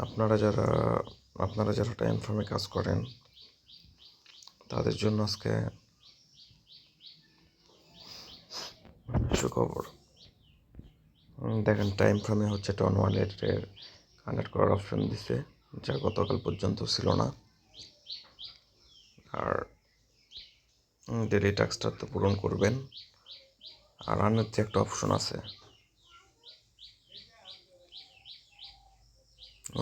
আপনারা যারা টাইম ফার্মে কাজ করেন তাদের জন্য আজকে সুখবর। দেখেন, টাইম ফার্মে হচ্ছে টন ওয়ালেটের কানেক্ট করার অপশন দিছে, যা গতকাল পর্যন্ত ছিল না। আর ডেলি টাস্কটা তো পূরণ করবেন। আর রানের যে একটা অপশন আছে,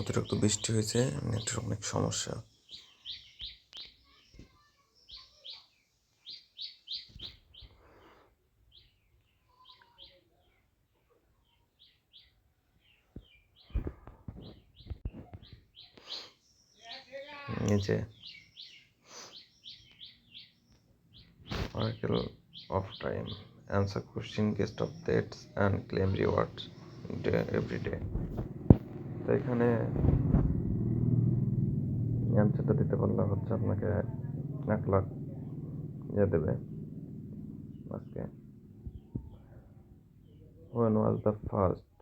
অতিরিক্ত বৃষ্টি হয়েছে, নেটের অনেক সমস্যা। নিচে Oracle of time, answer question, guest updates and claim rewards every day. তো এখানে অ্যান্সারটা দিতে পারলে হচ্ছে আপনাকে 1,00,000 দেবে আজকে। When was the first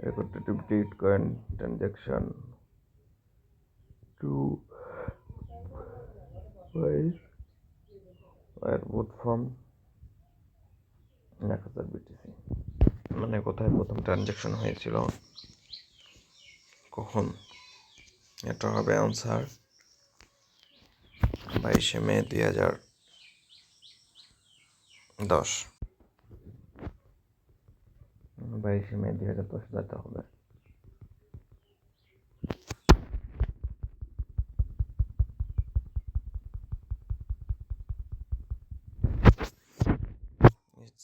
recorded Bitcoin transaction to wire both from 1,000 BTC? মানে কোথায় প্রথম ট্রানজ্যাকশন হয়েছিল, কখন? এটা হবে আনসার 22 মে 2010। 22 মে 2010 যেতে হবে।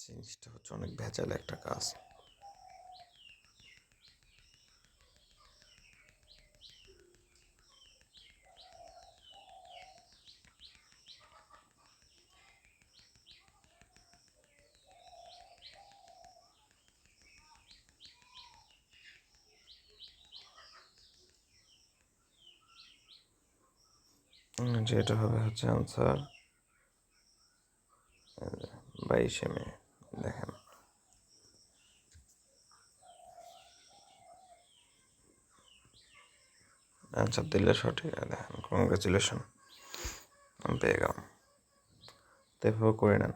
জিনিসটা হচ্ছে অনেক ভেজাল একটা কাজ। যেটা হবে হচ্ছে আনসার 22 মে। দেখেন, অ্যান্সার দিলে সঠিক। দেখেন, কংগ্রেচুলেশন, আমি পেয়ে গেলাম। তো এভাবে করে নেন।